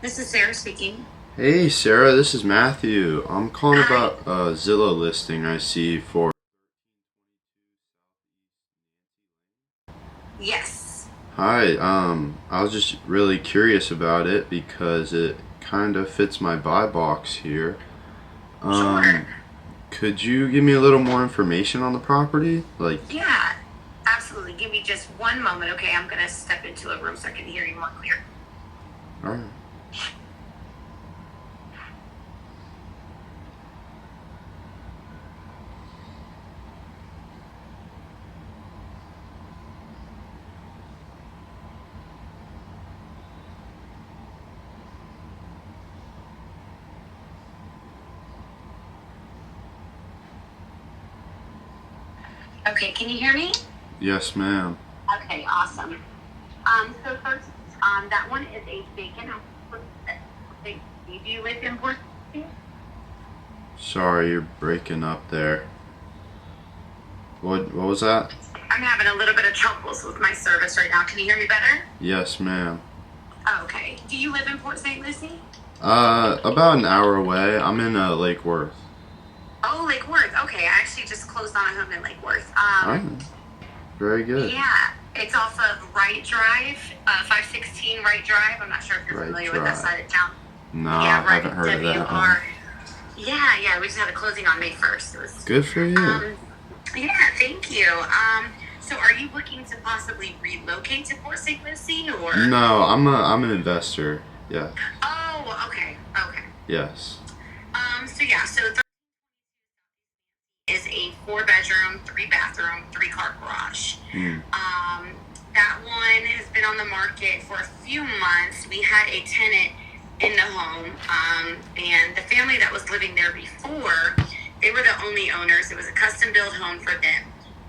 This is Sarah speaking. Hey Sarah, this is Matthew. I'm calling Hi. about a Zillow listing I see for. Yes. Hi, I was just really curious about it because it kind of fits my buy box here. Sure. Um, could you give me a little more information on the property? Like, Yeah, absolutely. Give me just one moment, okay? I'm going to step into a room so I can hear you more clear. alright. Okay, can you hear me? Yes, ma'am. Okay, awesome. So first, that one is a vacant house. Do you live in Port? Sorry, you're breaking up there. What was that? I'm having a little bit of troubles with my service right now. Can you hear me better? Yes, ma'am. Okay. Do you live in Port St. Lucie? About an hour away. I'm in Lake Worth. Oh, Lake Worth. Okay, I actually just closed on a home in Lake Worth. Alright, very good. Yeah, it's off of Wright Drive, 516 Wright Drive. I'm not sure if you're Right familiar with that drive. side of town. No, I Yeah, right haven't at heard of that one. WR. Yeah, we just had a closing on May 1st. It was, Good for you. um, yeah, thank you. So are you looking to possibly relocate to Port St. Lucie or? No, I'm an investor. Yeah. Oh, okay. Yes. So yeah, so is a 4 bedroom, 3 bathroom, 3 car garage. Mm. That one has been on the market for a few months. We had a tenant in the home, and the family that was living there before, they were the only owners. It was a custom built home for them.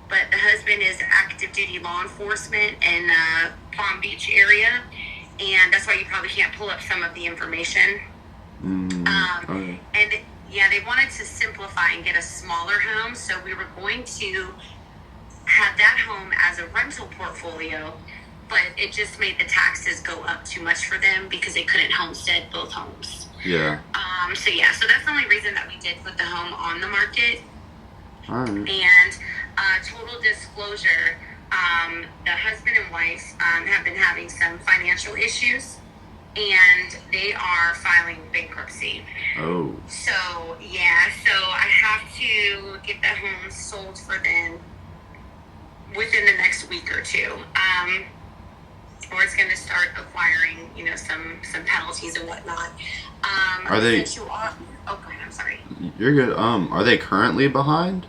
But the husband is active duty law enforcement in the Palm Beach area, and that's why you probably can't pull up some of the information. Okay. And yeah, they wanted to simplify and get a smaller home, so we were going to have that home as a rental portfolio, but it just made the taxes go up too much for them because they couldn't homestead both homes. Yeah. So yeah, so that's the only reason that we did put the home on the market. All right. And total disclosure, the husband and wife have been having some financial issues, and they are filing bankruptcy. Oh. So yeah, so I have to get the home sold for them within the next week or two. Or it's going to start acquiring, some penalties and whatnot. Are they? Since you are, oh, go ahead. I'm sorry. You're good. Are they currently behind?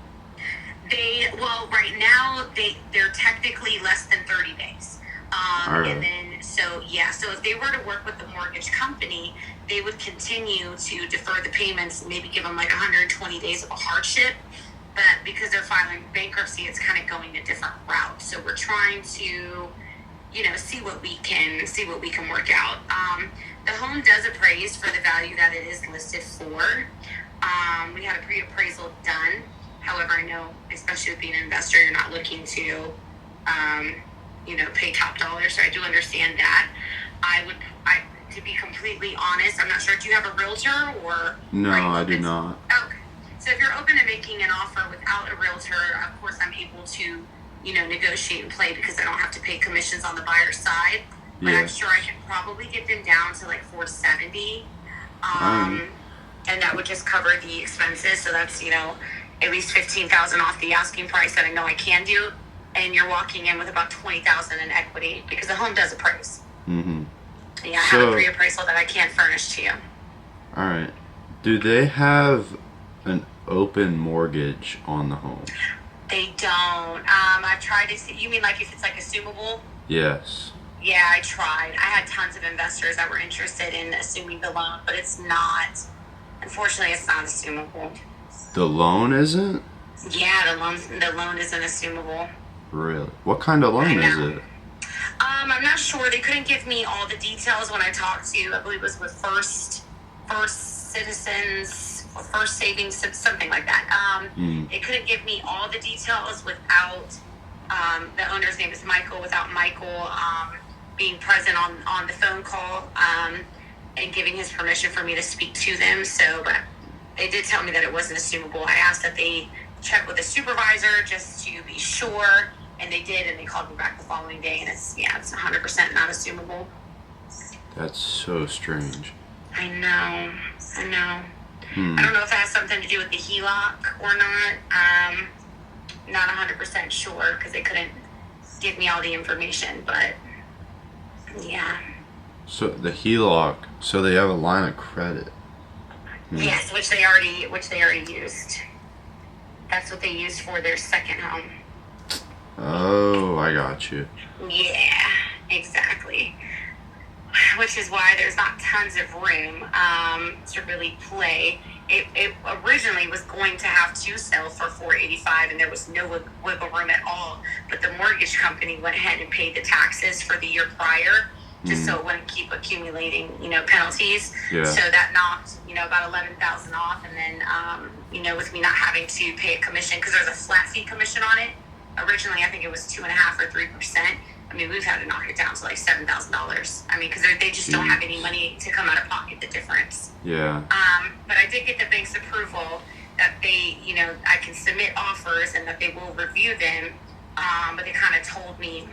Right now they're technically less than 30 days. All right. And then so if they were to work with the mortgage company, they would continue to defer the payments and maybe give them like 120 days of a hardship. But because they're filing bankruptcy, it's kind of going a different route. So we're trying to, see what we can work out. The home does appraise for the value that it is listed for. We had a pre-appraisal done. However, I know, especially with being an investor, you're not looking to, pay top dollar. So I do understand that. To be completely honest, I'm not sure. Do you have a realtor or? No, I do not. Okay. So if you're open to making an offer without a realtor, of course I'm able to, negotiate and play because I don't have to pay commissions on the buyer's side. But I'm Yeah. sure I can probably get them down to like 470. All right. And that would just cover the expenses. So that's, at least 15,000 off the asking price that I know I can do. And you're walking in with about 20,000 in equity because the home does appraise. Mm-hmm. Yeah, I have a So, pre-appraisal that I can furnish to you. all right. Do they have an open mortgage on the home? They don't. I've tried to see. You mean like if it's like assumable? Yes. Yeah, I tried. I had tons of investors that were interested in assuming the loan, but it's not. Unfortunately, it's not assumable. The loan isn't? Yeah, the loan isn't assumable. Really? What kind of I loan is know. it? I'm not sure. They couldn't give me all the details when I talked to. I believe it was with First Citizens or First Savings, something like that. They couldn't give me all the details without the owner's name is Michael. Without Michael being present on the phone call. and giving his permission for me to speak to them. So, but they did tell me that it wasn't assumable. I asked that they check with a supervisor just to be sure, and they did, and they called me back the following day, and it's 100% not assumable. That's so strange. I know. I don't know if it has something to do with the HELOC or not. Not 100% sure because they couldn't give me all the information, but yeah. So the HELOC, so they have a line of credit. Yes, which they already used. That's what they used for their second home. Oh, I got you. Yeah, exactly. Which is why there's not tons of room to really play. It originally was going to have to sell for $485, and there was no wiggle room at all. But the mortgage company went ahead and paid the taxes for the year prior, just so it wouldn't keep accumulating, penalties. Yeah. So that knocked, about $11,000 off, and then, with me not having to pay a commission because there's a flat fee commission on it. Originally, I think it was 2.5% or 3%. I mean, we've had to knock it down to like $7,000. I mean, because they just don't have any money to come out of pocket, the difference. Yeah. But I did get the bank's approval that they, I can submit offers and that they will review them. But they kind of told me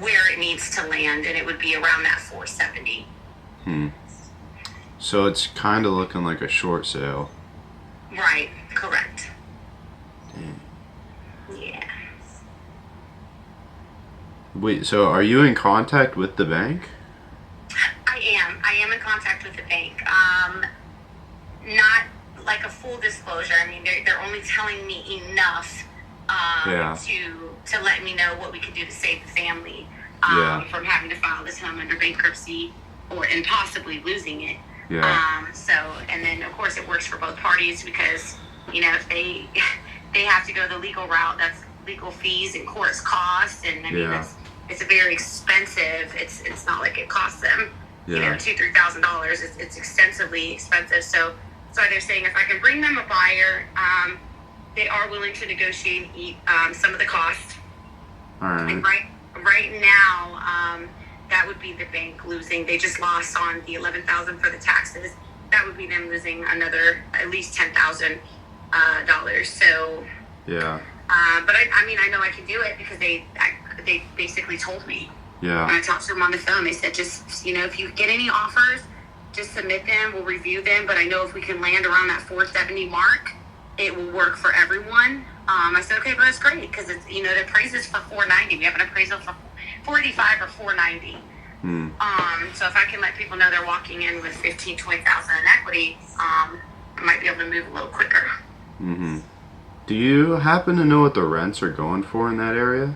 where it needs to land, and it would be around that 470. So it's kind of looking like a short sale. Right. Correct. Dang. Yeah. Wait, so are you in contact with the bank? I am in contact with the bank. Not like a full disclosure. I mean, they're only telling me enough to let me know what we could do to save the family from having to file this home under bankruptcy and possibly losing it. Yeah. So, and then of course it works for both parties because, if they have to go the legal route, that's legal fees and court's costs, and I mean it's a very expensive. It's not like it costs them, $2,000-$3,000. It's extensively expensive. So they're saying if I can bring them a buyer, they are willing to negotiate and eat some of the costs. All right. And right now, that would be the bank losing. They just lost on the $11,000 for the taxes. That would be them losing another at least $10,000. So yeah. But I mean, I know I can do it because they basically told me. Yeah. When I talked to them on the phone, they said just if you get any offers, just submit them. We'll review them. But I know if we can land around that 470 mark, it will work for everyone. I said okay, but that's great because it's the appraisal is for 490. We have an appraisal for 485 or 490. So if I can let people know they're walking in with 15,000, 20,000 in equity, I might be able to move a little quicker. Do you happen to know what the rents are going for in that area?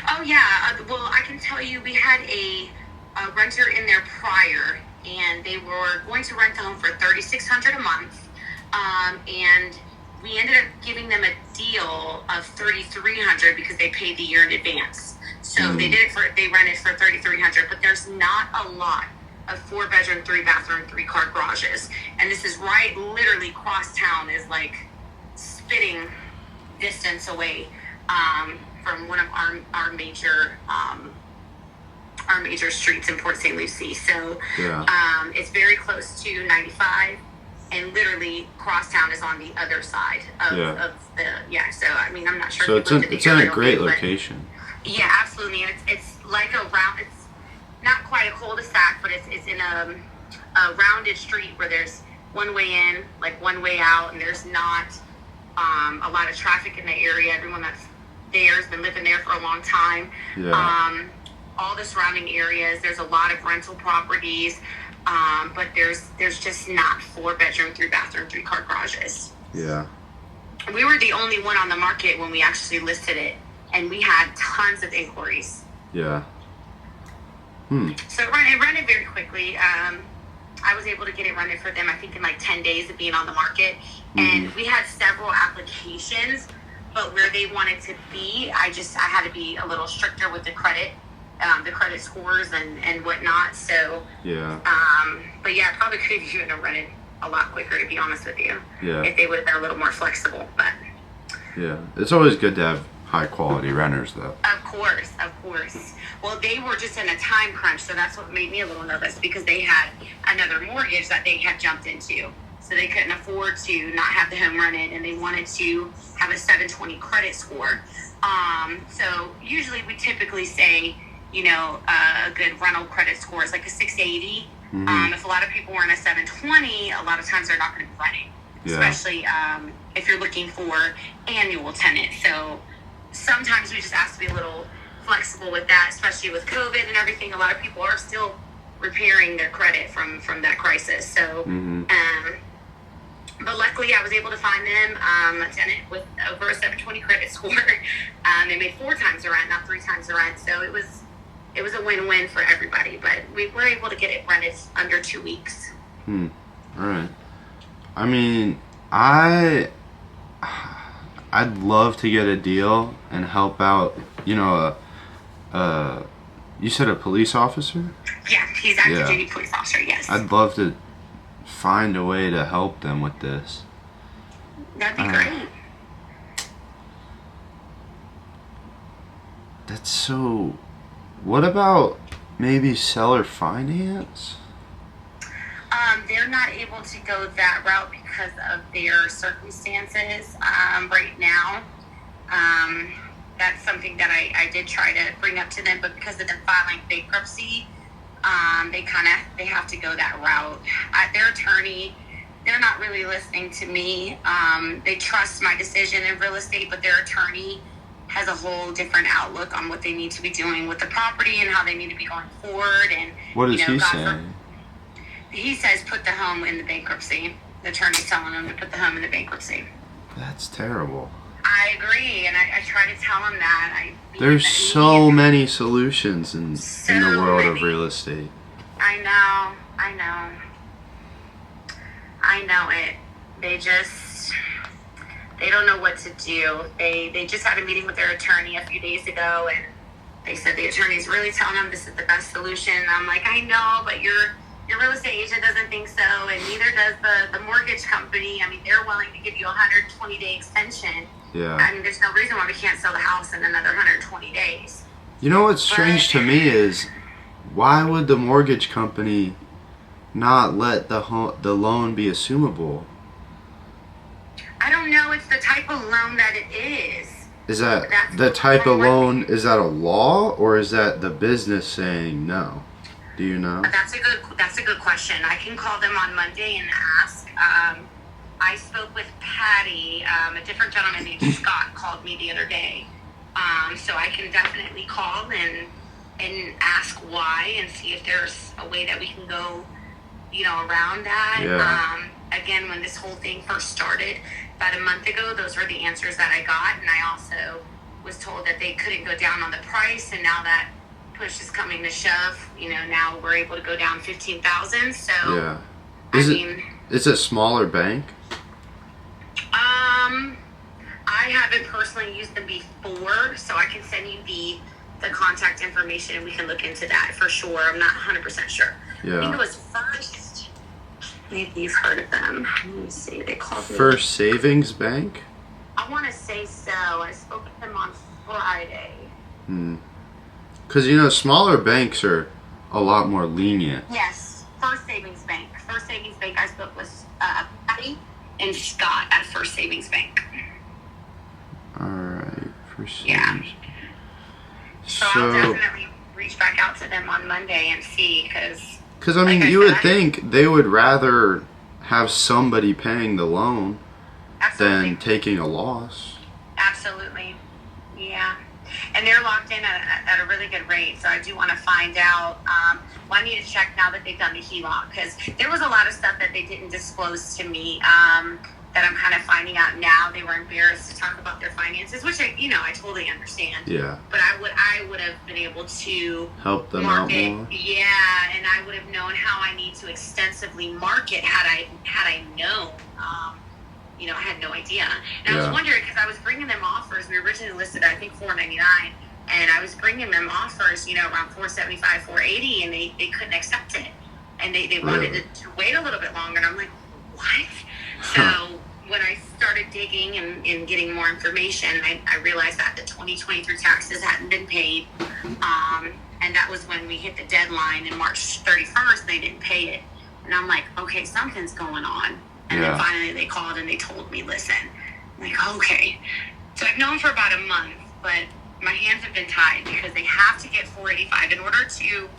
Oh yeah, well I can tell you we had a renter in there prior, and they were going to rent the home for $3,600 a month, and we ended up giving them a deal of $3,300 because they paid the year in advance. So they rented for $3,300, but there's not a lot of 4-bedroom, 3-bathroom, 3-car garages, and this is literally cross town is like spitting distance away from one of our major streets in Port St. Lucie. So it's very close to 95, and literally crosstown is on the other side of the so I mean I'm not sure. So it's in a great location. Yeah, absolutely. And it's like it's not quite a cul-de-sac, but it's in a rounded street where there's one way in, like one way out, and there's not a lot of traffic in the area. Everyone that's there has been living there for a long time. All the surrounding areas, there's a lot of rental properties, but there's just not 4-bedroom, 3-bathroom, 3-car garages. Yeah. We were the only one on the market when we actually listed it, and we had tons of inquiries. Yeah. So it rented very quickly. I was able to get it rented for them, I think, in like 10 days of being on the market. And we had several applications, but where they wanted to be, I had to be a little stricter with the credit scores and whatnot. So, but yeah, I probably could have even rented a lot quicker, to be honest with you. Yeah. If they would have been a little more flexible, but. Yeah. It's always good to have high quality renters, though. Of course, of course. Well, they were just in a time crunch, so that's what made me a little nervous because they had another mortgage that they had jumped into. So they couldn't afford to not have the home rented, and they wanted to have a 720 credit score. So usually we typically say, a good rental credit score is like a 680. Mm-hmm. If a lot of people were in a 720, a lot of times they're not going to be renting, especially if you're looking for annual tenants. So sometimes we just have to be a little flexible with that, especially with COVID and everything. A lot of people are still repairing their credit from that crisis. So, but luckily I was able to find them a tenant with over a 720 credit score. They made 4 times the rent, not 3 times the rent. So it was a win-win for everybody. But we were able to get it rented under 2 weeks. All right. I mean, I'd love to get a deal and help out, you said a police officer? Yeah, he's active duty police officer, yes. I'd love to find a way to help them with this. That'd be great. That's so... What about maybe seller finance? They're not able to go that route because of their circumstances right now. That's something that I did try to bring up to them, but because of them filing bankruptcy, they have to go that route. Their attorney, they're not really listening to me. They trust my decision in real estate, but their attorney has a whole different outlook on what they need to be doing with the property and how they need to be going forward. And what does he say? He says put the home in the bankruptcy. The attorney's telling him to put the home in the bankruptcy. That's terrible. I agree, and I try to tell him that. There's so many solutions in the world of real estate. I know it. They don't know what to do. They just had a meeting with their attorney a few days ago, and they said the attorney's really telling them this is the best solution. And I'm like, I know, but your real estate agent doesn't think so, and neither does the mortgage company. I mean, they're willing to give you a 120-day extension. Yeah. I mean, there's no reason why we can't sell the house in another 120 days. You know what's strange to me is, why would the mortgage company not let the loan be assumable? I don't know. It's the type of loan that it is. Is that the type of loan? Is that a law, or is that the business saying no? Do you know? That's a good question. I can call them on Monday and ask. I spoke with Patty. A different gentleman named Scott called me the other day. So I can definitely call and ask why and see if there's a way that we can go, around that. Yeah. Again, when this whole thing first started about a month ago, those were the answers that I got, and I also was told that they couldn't go down on the price, and now that push is coming to shove, now we're able to go down $15,000. So yeah, it's a smaller bank. I haven't personally used them before, so I can send you the contact information and we can look into that for sure. I'm not 100% sure. Yeah. I think it was First. Maybe you've heard of them. Let me see. They called me First Savings Bank. I want to say so. I spoke with them on Friday. Because smaller banks are a lot more lenient. Yes, First Savings Bank. First Savings Bank. I spoke with Patty and Scott at First Savings Bank. All right, First Savings. Yeah. So I'll definitely reach back out to them on Monday and see, because I mean, you would think they would rather have somebody paying the loan than taking a loss. Absolutely. Yeah. And they're locked in at a really good rate, so I do want to find out. Well, I need to check now that they've done the HELOC, because there was a lot of stuff that they didn't disclose to me that I'm kind of finding out now. They were embarrassed to talk about their finances, which I totally understand. Yeah. But I would have been able to help them market, out more. Yeah, and I would have known how I need to extensively market had I known. I had no idea. And I was wondering, because I was bringing them offers. We originally listed, I think, $499, and I was bringing them offers, around $475, $480, and they couldn't accept it, and they wanted to wait a little bit longer. And I'm like, what? So when I started digging and getting more information, I realized that the 2023 taxes hadn't been paid. And that was when we hit the deadline in March 31st, they didn't pay it. And I'm like, okay, something's going on. And then finally they called and they told me, listen. I'm like, okay. So I've known for about a month, but my hands have been tied because they have to get 485 in order to,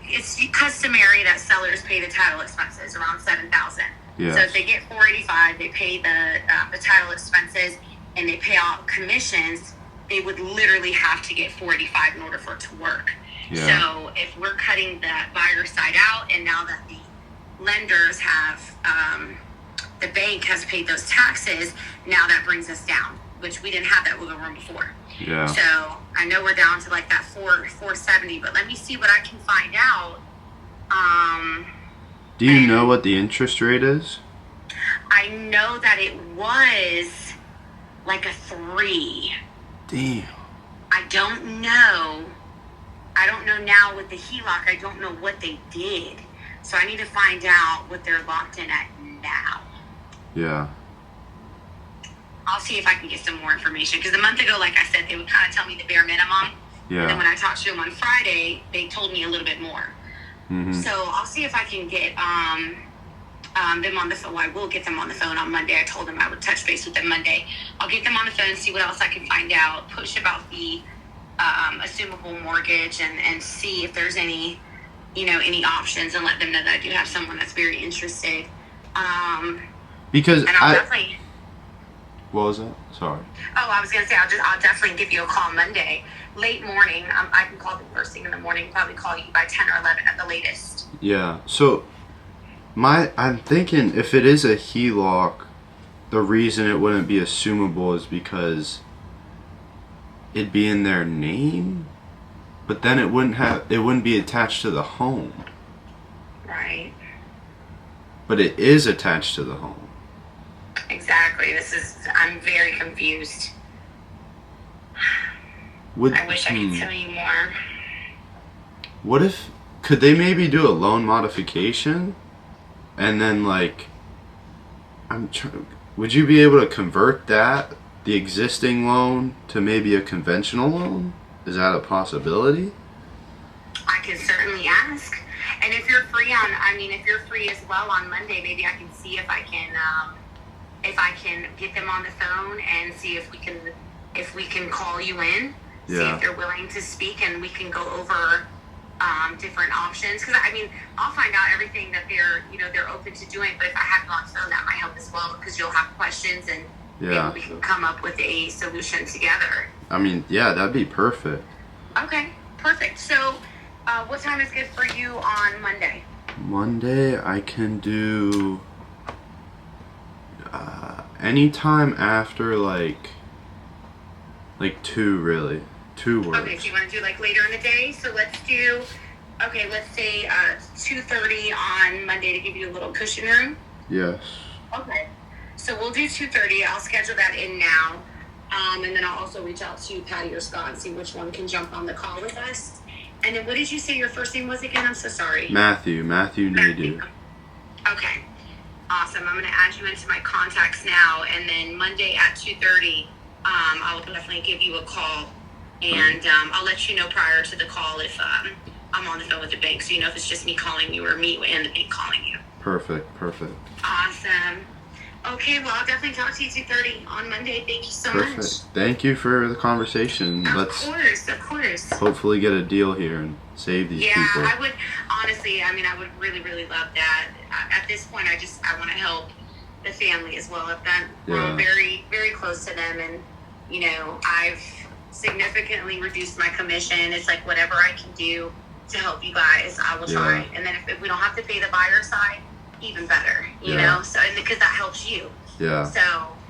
it's customary that sellers pay the title expenses around $7,000. Yes. So if they get 485, they pay the title expenses and they pay out commissions. They would literally have to get 485 in order for it to work. Yeah. So if we're cutting the buyer side out, and now that the lenders have, the bank has paid those taxes, now that brings us down, which we didn't have that wiggle room before. Yeah. So I know we're down to like that 470, but let me see what I can find out. Do you know what the interest rate is? I know that it was like a 3. Damn. I don't know. I don't know now with the HELOC. I don't know what they did. So I need to find out what they're locked in at now. Yeah. I'll see if I can get some more information. Because a month ago, like I said, they would kind of tell me the bare minimum. Yeah. And then when I talked to them on Friday, they told me a little bit more. Mm-hmm. So I'll see if I can get them on the phone. Well, I will get them on the phone on Monday. I told them I would touch base with them Monday. I'll get them on the phone, see what else I can find out, push about the assumable mortgage, and see if there's any options, and let them know that I do have someone that's very interested. Because and I'll definitely. What was that? Sorry. Oh, I was gonna say I'll definitely give you a call Monday, late morning. I can call them first thing in the morning. Probably call you by 10 or 11 at the latest. Yeah. So, I'm thinking if it is a HELOC, the reason it wouldn't be assumable is because it'd be in their name, but then it wouldn't be attached to the home. Right. But it is attached to the home. Exactly. I'm very confused. I wish I could tell you more. What if, could they maybe do a loan modification? And then would you be able to convert the existing loan to maybe a conventional loan? Is that a possibility? I can certainly ask. And if you're free if you're free as well on Monday, maybe I can see if I can get them on the phone and see if we can call you in, see if they're willing to speak, and we can go over different options. Because I'll find out everything that they're open to doing. But if I have you on the phone, that might help as well, because you'll have questions and maybe we can come up with a solution together. That'd be perfect. Okay, perfect. So, what time is good for you on Monday? Monday, I can do anytime after like 2, really. 2 works. Okay, so you want to do later in the day? So let's say 2:30 on Monday to give you a little cushion room? Yes. Okay. So we'll do 2:30. I'll schedule that in now. And then I'll also reach out to Patty or Scott and see which one can jump on the call with us. And then what did you say your first name was again? I'm so sorry. Matthew Nadu. Okay. Awesome. I'm going to add you into my contacts now. And then Monday at 2:30, I'll definitely give you a call. And I'll let you know prior to the call if I'm on the phone with the bank, so you know if it's just me calling you or me and the bank calling you. Perfect. Awesome. Okay, well, I'll definitely talk to you 2:30 on Monday. Thank you so much. Thank you for the conversation. Of course. Hopefully get a deal here and save these people. Yeah, I would, honestly, I would really, really love that. At this point, I want to help the family as well. I'm very, very close to them, and, I've significantly reduced my commission. It's like whatever I can do to help you guys, I will try. And then if we don't have to pay the buyer side, even better, you know? So, because that helps you. Yeah. So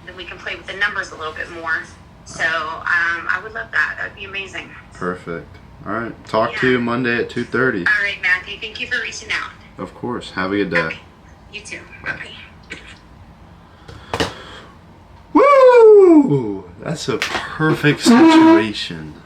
then we can play with the numbers a little bit more. So I would love that. That would be amazing. Perfect. All right. Talk to you Monday at 2:30. All right, Matthew. Thank you for reaching out. Of course. Have a good day. Okay. You too. Bye-bye. Woo! That's a perfect situation.